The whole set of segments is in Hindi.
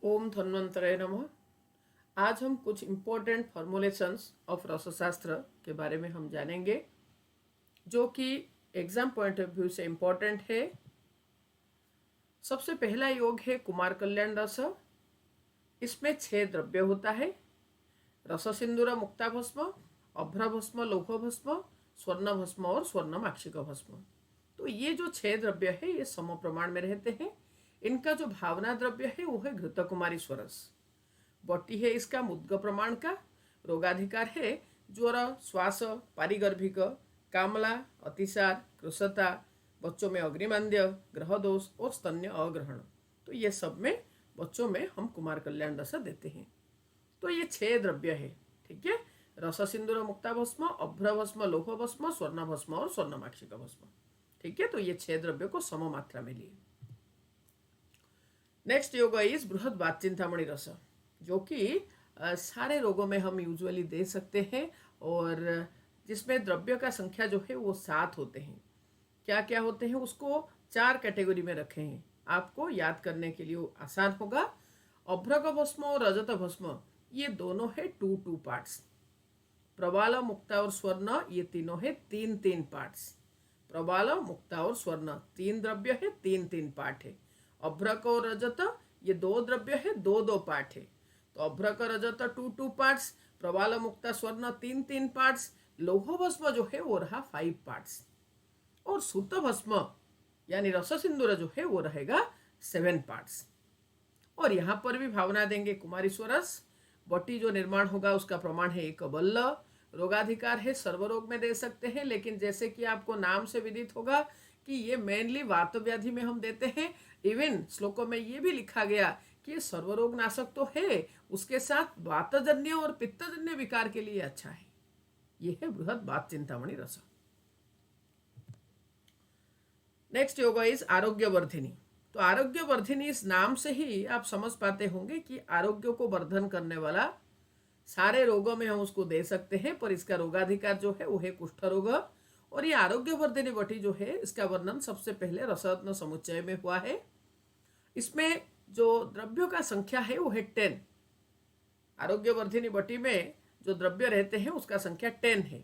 ओम धन्वंतरे नमः। आज हम कुछ इम्पोर्टेंट फॉर्मुलेशंस ऑफ रसशास्त्र के बारे में हम जानेंगे जो कि एग्जाम पॉइंट ऑफ व्यू से इम्पोर्टेंट है। सबसे पहला योग है कुमार कल्याण रस। इसमें 6 द्रव्य होता है: रस सिंदूर मुक्ता भस्म, अभ्र भस्म, लौह भस्म, स्वर्ण भस्म और स्वर्णमाक्षिक भस्म। तो ये जो 6 द्रव्य है ये सम प्रमाण में रहते हैं। इनका जो भावना द्रव्य है वो है घृत कुमारी स्वरस। बट्टी है इसका मुद्ग प्रमाण का। रोगाधिकार है ज्वर, श्वास, पारिगर्भिक, कामला, अतिसार, कृशता, बच्चों में अग्निमांद्य, ग्रह दोष और स्तन्य अग्रहण। तो ये सब में बच्चों में हम कुमार कल्याण रस देते हैं। तो ये 6 द्रव्य है, ठीक है। रस सिंदूर मुक्ता भस्म, अभ्र भस्म, लौह भस्म, स्वर्ण भस्म और स्वर्णमाक्षिक भस्म, ठीक है। तो ये 6 द्रव्य को सम मात्रा में लिए। नेक्स्ट योग इज बृहद बात चिंतामणि रस, जो कि सारे रोगों में हम यूजुअली दे सकते हैं और जिसमें द्रव्य का संख्या जो है वो 7 होते हैं। क्या क्या होते हैं उसको 4 कैटेगरी में रखे हैं, आपको याद करने के लिए आसान होगा। अभ्रक भस्म और रजत भस्म ये दोनों है 2-2 पार्ट्स। प्रबाल, मुक्ता और स्वर्ण ये तीनों है 3-3 पार्ट्स। प्रबाल, मुक्ता और स्वर्ण 3 द्रव्य है, 3-3 पार्ट है। अभ्रक और रजत ये 2 द्रव्य है, 2-2 पार्ट है। तो अभ्रक रजत 2-2 पार्ट्स, प्रबाल मुक्ता स्वर्ण 3-3 पार्ट्स, लौह भस्म जो है वो रहा 5 पार्ट्स और सुत भस्म यानी रस सिंदूर जो है वो रहेगा 7 पार्ट्स। और यहाँ पर भी भावना देंगे कुमारी स्वरस। बट्टी जो निर्माण होगा उसका प्रमाण है एक बल्ल। रोगाधिकार है सर्वरोग में दे सकते हैं, लेकिन जैसे कि आपको नाम से विदित होगा कि ये मेनली वात व्याधि में हम देते हैं। इवन श्लोकों में ये भी लिखा गया कि ये सर्वरोग नाशक तो है, उसके साथ वातजन्य और पित्तजन्य विकार के लिए अच्छा है। ये है बृहद बात चिंतामणि रस। नेक्स्ट योग इज आरोग्य वर्धिनी। तो आरोग्य वर्धिनी इस नाम से ही आप समझ पाते होंगे कि आरोग्य को वर्धन करने वाला, सारे रोगों में हम उसको दे सकते हैं, पर इसका रोगाधिकार जो है वो है कुष्ठ रोग। और ये आरोग्य वर्धिनी बटी जो है इसका वर्णन सबसे पहले रसरत्न समुच्चय में हुआ है। इसमें जो द्रव्यों का संख्या है वो है 10। आरोग्य वर्धिनी बटी में जो द्रव्य रहते हैं उसका संख्या 10 है,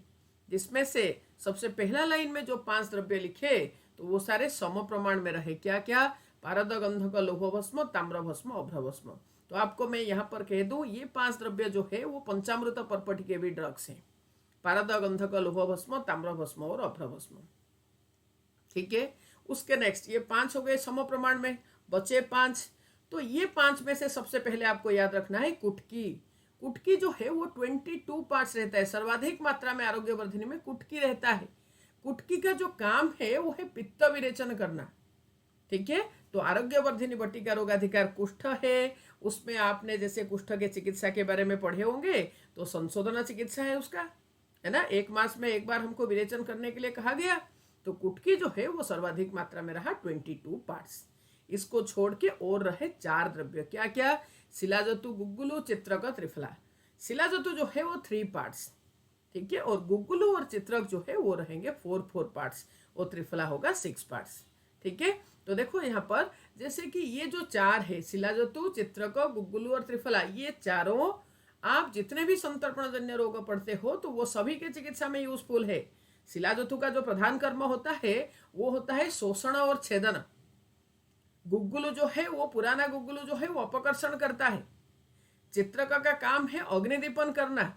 जिसमें से सबसे पहला लाइन में जो 5 द्रव्य लिखे तो वो सारे सम प्रमाण में रहे। क्या क्या? पारद, गंधक, लौह भस्म, ताम्र भस्म, अभ्र भस्म। तो आपको मैं यहाँ पर कह दूं ये 5 द्रव्य जो है वो पंचामृत परपटी के भी ड्रग्स हैं। पारद, गंधक, लौह भस्म, ताम्र भस्म और अभ्र भस्म, ठीक है। उसके नेक्स्ट ये 5 हो गए सम प्रमाण में, बचे 5। तो ये 5 में से सबसे पहले आपको याद रखना है कुटकी। कुटकी जो है वो 22 पार्ट्स रहता है। सर्वाधिक मात्रा में आरोग्य वर्धिनी में कुटकी रहता है। कुटकी का जो काम है वो है पित्त विरेचन करना, ठीक है। तो आरोग्य वर्धिनी बट्टी का रोगाधिकार कुष्ठ है। उसमें आपने जैसे कुष्ठ के चिकित्सा के बारे में पढ़े होंगे, तो संशोधन चिकित्सा है उसका, है ना। 1 मास में 1 बार हमको विरेचन करने के लिए कहा गया। तो कुटकी जो है वो सर्वाधिक मात्रा में रहा 22 पार्ट्स। इसको छोड़ के और रहे 4 द्रव्य। क्या क्या? शिलाजतु, गुग्गुलु, चित्रक, त्रिफला। शिलाजतु जो है वो 3 पार्ट्स, ठीक है। और गुग्गुलु और चित्रक जो है वो रहेंगे 4 पार्ट्स और त्रिफला होगा 6 पार्ट्स, ठीक है। तो देखो यहाँ पर जैसे कि ये जो 4 है, शिलाजतु, चित्रक, गुग्गुलु और त्रिफला, ये चारों आप जितने भी संतर्पण जन्य रोग पढ़ते हो तो वो सभी के चिकित्सा में यूजफुल है। शिलाजतु का जो प्रधान कर्म होता है वो होता है शोषण और छेदन। गुग्गुलु जो है वो, पुराना गुग्गुलु जो है वो अपकर्षण करता है। चित्रक का काम है अग्निदीपन करना।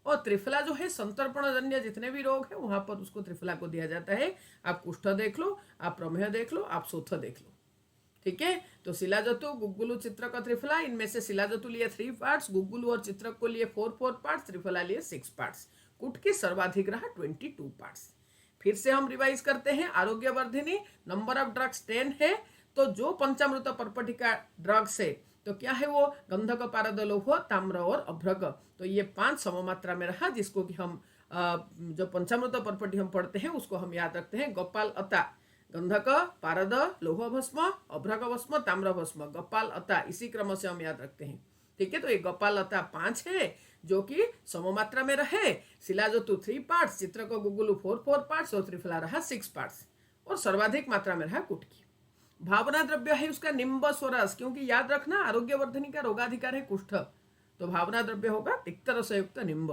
और त्रिफला जो है संतर्पण जन्य जितने भी रोग है वहां पर उसको त्रिफला को दिया जाता है। आप कुष्ठ देख लो, आप प्रमेह देख लो, आप शोथ देख लो, ठीक है। तो शिलाजतु, गुग्गुलु, चित्रक, त्रिफला, इनमें से शिलाजतु लिए 3 पार्ट्स, गुग्गुलु और चित्रक को लिए 4 पार्ट्स, त्रिफला लिए 6 पार्ट्स। कुटकी सर्वाधिक रहा 22 पार्ट्स। फिर से हम रिवाइज करते हैं। आरोग्य वर्धिनी नंबर ऑफ ड्रग्स 10 है। तो जो पंचामृत परपटी का ड्रग्स है तो क्या है वो? गंधक, पारद, लौह, ताम्र और अभ्रक। तो ये 5 सममात्रा में रहा, जिसको कि हम जो पंचामृत परपटी हम पढ़ते हैं उसको हम याद रखते हैं गोपाल अता। गंधक, पारद, लौह भस्म, अभ्रक भस्म, ताम्र भस्म, गोपाल अता, इसी क्रम से हम याद रखते हैं, ठीक है। तो ये गोपाल अता 5 है जो कि सममात्रा में रहे। शिलाजतु 3 पार्ट्स, चित्रक, गुग्गुलु 4 पार्ट्स और त्रिफला रहा 6 पार्ट्स और सर्वाधिक मात्रा में रहा कुटकी। भावना द्रव्य है उसका निम्बस और रस, क्योंकि याद रखना आरोग्यवर्धिनी का रोगाधिकार है कुष्ठ, तो भावना द्रव्य होगा तिक्त रस युक्त निम्ब।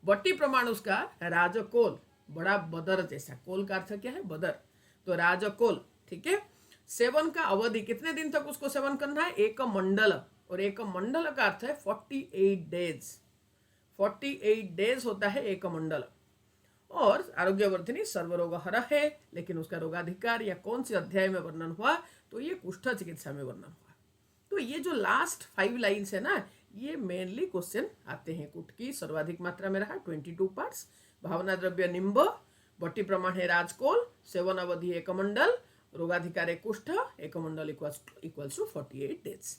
बट्टी प्रमाण उसका राजकोल, बड़ा बदर जैसा, कोल का अर्थ क्या है बदर, तो राजकोल। ठीक है। सेवन का अवधि कितने दिन तक उसको सेवन करना है, एक मंडल, और एक मंडल का अर्थ है 48 डेज, 48 डेज होता है एक मंडल। और आरोग्यवर्धिनी सर्वरोग हर है, लेकिन उसका रोगाधिकार या कौन से अध्याय में वर्णन हुआ, तो ये कुष्ठ चिकित्सा में वर्णन हुआ। तो ये जो लास्ट 5 लाइन्स है ना, ये मेनली क्वेश्चन आते हैं। कुट की सर्वाधिक मात्रा में रहा 22 पार्ट्स, भावना द्रव्य निम्ब, बट्टी प्रमाण है राजकोल, सेवन अवधि एक मंडल, रोगाधिकार है कुष्ठ, एक मंडल equals to 48 days.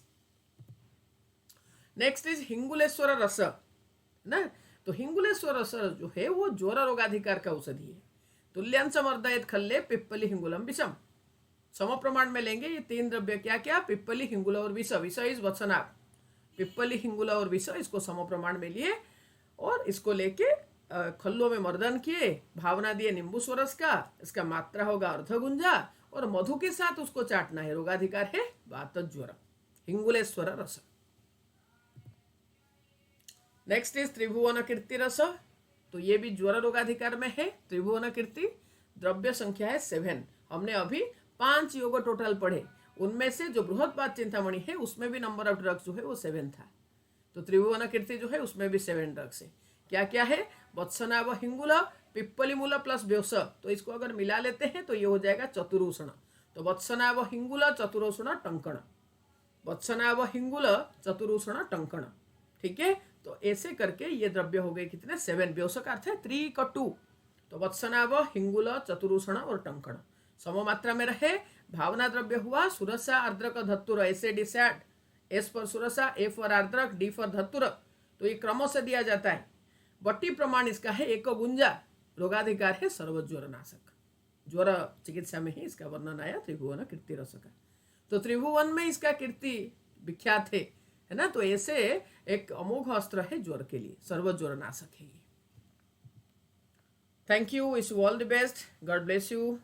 Next is हिंगुलेश्वर रस ना, तो हिंगुलेश्वर रस जो है वो ज्वर रोगाधिकार का औषधि है। तुल्यांश मर्दयत खल्ले पिप्पली हिंगुलम विषम, सम प्रमाण में लेंगे ये 3 द्रव्य, क्या क्या, पिप्पली हिंगुल और विष, विष इज वत्सनाभ, पिप्पली हिंगुल और विष, इसको सम प्रमाण में लिए और इसको लेके खल्लों में मर्दन किए, भावना दिए नींबू स्वरस का, इसका मात्रा होगा अर्धगुंजा, और मधु के साथ उसको चाटना है, रोगाधिकार है वात ज्वर, हिंगुलेश्वर रस। नेक्स्ट इज त्रिभुवन कीर्ति रस, तो ये भी ज्वर रोगाधिकार में है। त्रिभुवन कीर्ति द्रव्य संख्या है 7, हमने अभी 5 योग टोटल पढ़े, उनमें से जो बृहत्पाद चिंतामणि है उसमें भी नंबर ऑफ ड्रग्स जो है वो 7 था, तो त्रिभुवन कीर्ति जो है उसमें भी 7 ड्रग्स है। क्या क्या है, वत्सना व हिंगुल, पिप्पली मूल प्लस व्योस, तो इसको अगर मिला लेते हैं तो ये हो जाएगा चतुरूषण, तो वत्सना व हिंगुल चतुरूषण टंकण, वत्सना व हिंगुल चतुरूषण टंकण। ठीक है, तो ऐसे करके ये द्रव्य हो गए कितने, 7, व्योस का अर्थ है 3 तो वत्सना व हिंगुल चतुरूषण और टंकण सम मात्रा में रहे। भावना द्रव्य हुआ सुरसा अर्द्रक धत्तुर, ऐसे डिसैड, एस फॉर सुरसा, ए फॉर अर्द्रक, डी फॉर धत्तुर, तो ये क्रमों से दिया जाता है। बट्टी प्रमाण इसका है एक गुंजा, रोगाधिकार है सर्वज्वर नाशक, ज्वर चिकित्सा में ही इसका वर्णन आया त्रिभुवन कीर्ति रस का, तो त्रिभुवन में इसका कीर्ति विख्यात है ना, तो ऐसे एक अमोघ अस्त्र है ज्वर के लिए, सर्वज्वर नाशक है ये। Thank you, wish you all the best, God bless you.